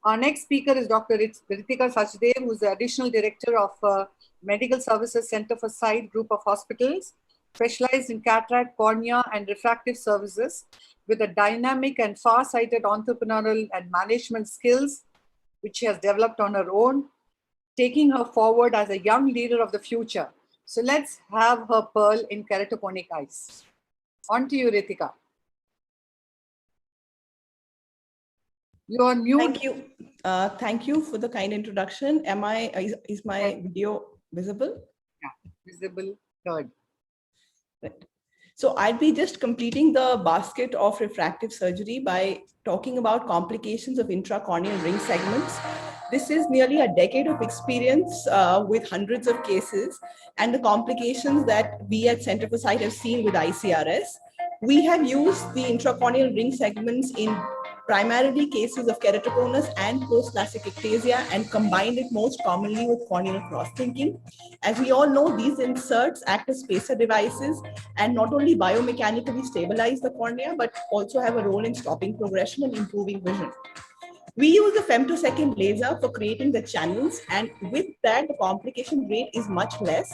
Our next speaker is Dr. Ritika Sachdev, who is the Additional Director of Medical Services Center for Sight Group of Hospitals, specialized in cataract, cornea, and refractive services, with a dynamic and far-sighted entrepreneurial and management skills, which she has developed on her own, taking her forward as a young leader of the future. So let's have her pearl in keratoponic eyes. On to you, Ritika. You are mute. Thank you. Thank you for the kind introduction. Is my video visible? Yeah, visible, heard. Right. So I'd be just completing the basket of refractive surgery by talking about complications of intracorneal ring segments. This is nearly a decade of experience with hundreds of cases and the complications that we at Center for Sight have seen with ICRS. We have used the intracorneal ring segments in primarily cases of keratoconus and post-LASIK ectasia and combined it most commonly with corneal cross-linking. As we all know, these inserts act as spacer devices and not only biomechanically stabilize the cornea, but also have a role in stopping progression and improving vision. We use the femtosecond laser for creating the channels, and with that, the complication rate is much less.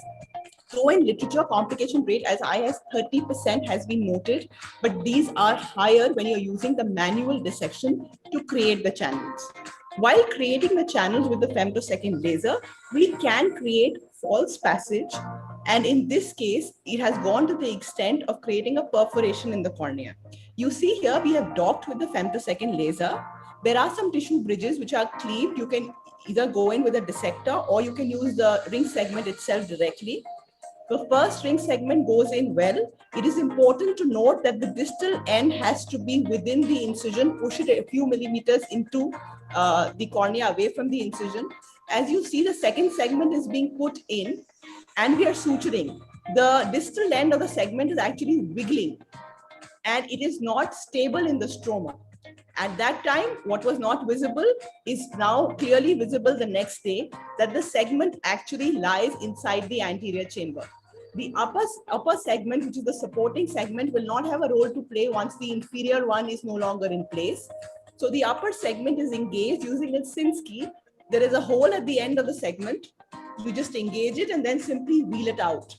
So in literature, complication rate as high as 30% has been noted, but these are higher when you're using the manual dissection to create the channels. While creating the channels with the femtosecond laser, we can create false passage. And in this case, it has gone to the extent of creating a perforation in the cornea. You see here, we have docked with the femtosecond laser. There are some tissue bridges which are cleaved. You can either go in with a dissector or you can use the ring segment itself directly. The first ring segment goes in well. It is important to note that the distal end has to be within the incision, push it a few millimeters into the cornea away from the incision. As you see, the second segment is being put in and we are suturing. The distal end of the segment is actually wiggling and it is not stable in the stroma. At that time, what was not visible is now clearly visible the next day, that the segment actually lies inside the anterior chamber. The upper segment, which is the supporting segment, will not have a role to play once the inferior one is no longer in place. So the upper segment is engaged using a Sinskey. There is a hole at the end of the segment. You just engage it and then simply wheel it out.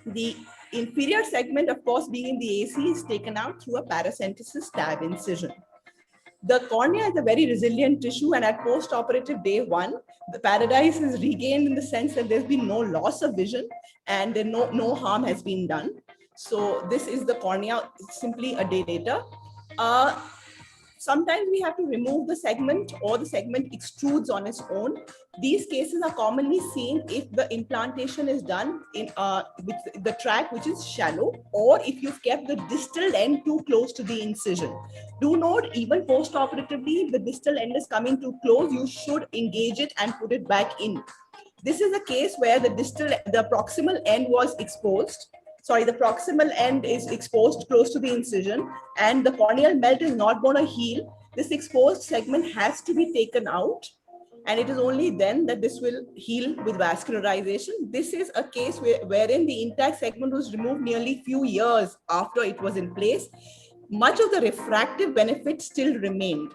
The inferior segment, of course, being in the AC, is taken out through a paracentesis stab incision. The cornea is a very resilient tissue, and at post-operative day 1, the paradise is regained in the sense that there's been no loss of vision and no harm has been done. So this is the cornea simply a day later. Sometimes we have to remove the segment or the segment extrudes on its own. These cases are commonly seen if the implantation is done in with the track which is shallow, or if you've kept the distal end too close to the incision. Do note, even post-operatively, if the distal end is coming too close, you should engage it and put it back in. This is a case where the proximal end was exposed. Sorry, the proximal end is exposed close to the incision and the corneal melt is not going to heal. This exposed segment has to be taken out, and it is only then that this will heal with vascularization. This is a case wherein the intact segment was removed nearly few years after it was in place. Much of the refractive benefit still remained.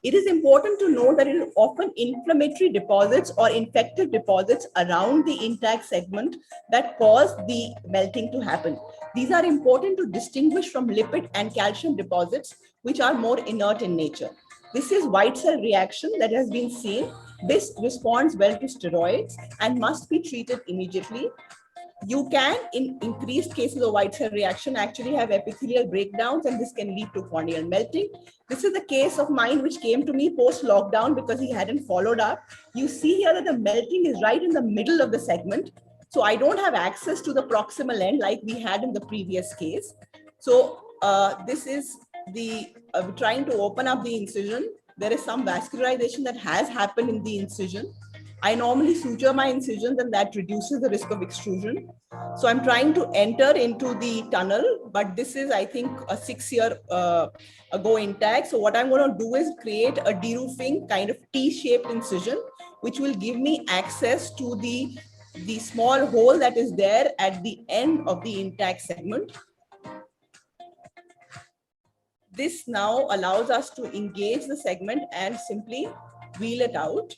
It is important to know that it is often inflammatory deposits or infected deposits around the intact segment that cause the melting to happen. These are important to distinguish from lipid and calcium deposits, which are more inert in nature. This is white cell reaction that has been seen. This responds well to steroids and must be treated immediately. You can, in increased cases of white cell reaction, actually have epithelial breakdowns, and this can lead to corneal melting. This is a case of mine which came to me post-lockdown because he hadn't followed up. You see here that the melting is right in the middle of the segment. So I don't have access to the proximal end like we had in the previous case. So this is the trying to open up the incision. There is some vascularization that has happened in the incision. I normally suture my incisions and that reduces the risk of extrusion. So I'm trying to enter into the tunnel, but this is, I think, a 6 year ago intact. So what I'm going to do is create a deroofing kind of T-shaped incision, which will give me access to the small hole that is there at the end of the intact segment. This now allows us to engage the segment and simply wheel it out.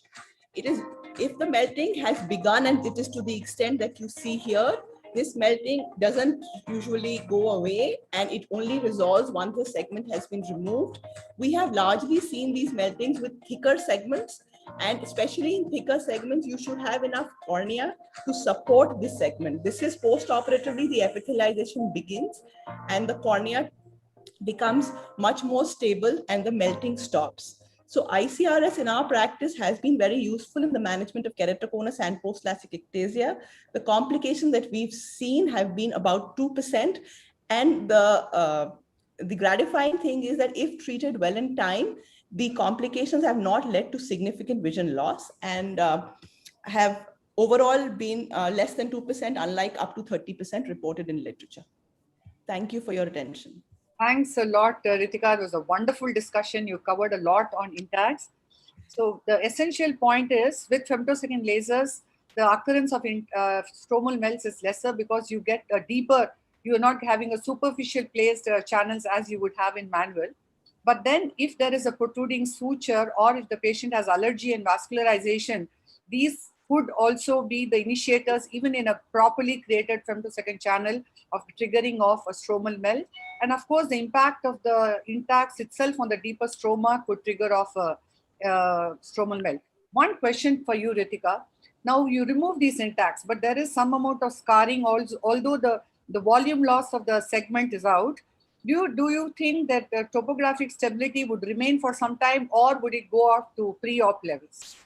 It is, if the melting has begun and it is to the extent that you see here, this melting doesn't usually go away and it only resolves once the segment has been removed. We have largely seen these meltings with thicker segments, and especially in thicker segments, you should have enough cornea to support this segment. This is post-operatively, the epithelialization begins and the cornea becomes much more stable and the melting stops. So ICRS in our practice has been very useful in the management of keratoconus and post-LASIK ectasia. The complications that we've seen have been about 2%. And the gratifying thing is that if treated well in time, the complications have not led to significant vision loss and have overall been less than 2%, unlike up to 30% reported in literature. Thank you for your attention. Thanks a lot, Ritika. It was a wonderful discussion. You covered a lot on Intacs. So the essential point is with femtosecond lasers, the occurrence of stromal melts is lesser because you get a deeper, you are not having a superficial placed channels as you would have in manual. But then if there is a protruding suture or if the patient has allergy and vascularization, these could also be the initiators, even in a properly created femtosecond channel, of triggering of a stromal melt. And of course, the impact of the Intacs itself on the deeper stroma could trigger off a stromal melt. One question for you, Ritika. Now you remove these Intacs, but there is some amount of scarring also, although the volume loss of the segment is out. Do you think that the topographic stability would remain for some time, or would it go off to pre-op levels?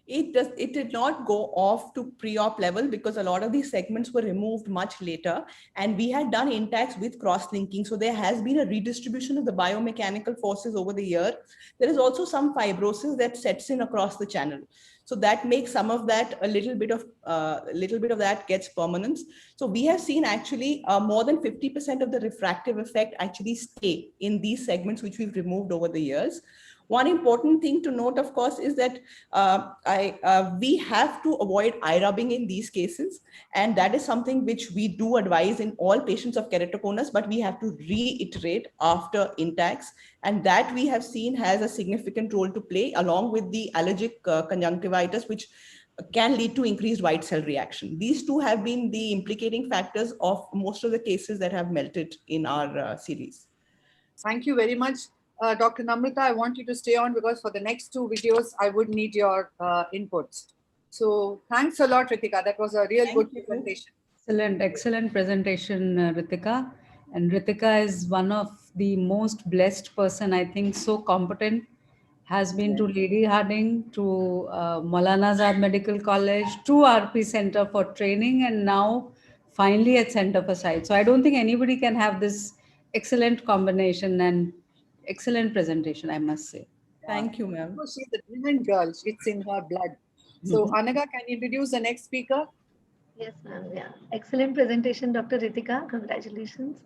It did not go off to pre-op level because a lot of these segments were removed much later, and we had done Intacs with cross-linking. So there has been a redistribution of the biomechanical forces over the year. There is also some fibrosis that sets in across the channel. So that makes some of that a little bit of that gets permanence. So we have seen actually more than 50% of the refractive effect actually stay in these segments which we've removed over the years. One important thing to note, of course, is that we have to avoid eye rubbing in these cases. And that is something which we do advise in all patients of keratoconus, but we have to reiterate after Intacs. And that we have seen has a significant role to play along with the allergic conjunctivitis, which can lead to increased white cell reaction. These two have been the implicating factors of most of the cases that have melted in our series. Thank you very much. Dr. Namrata, I want you to stay on because for the next two videos, I would need your inputs. So thanks a lot, Ritika. That was a real good presentation. Excellent presentation, Ritika. And Ritika is one of the most blessed person, I think, so competent, has been to Lady Harding, to Maulana Azad Medical College, to RP Center for Training, and now finally at Center for Sight. So I don't think anybody can have this excellent combination and excellent presentation, I must say. Thank you, ma'am. She's a brilliant girl. It's in her blood. So Anaga, can you introduce the next speaker? Yes, ma'am. Yeah. Excellent presentation, Dr. Ritika. Congratulations.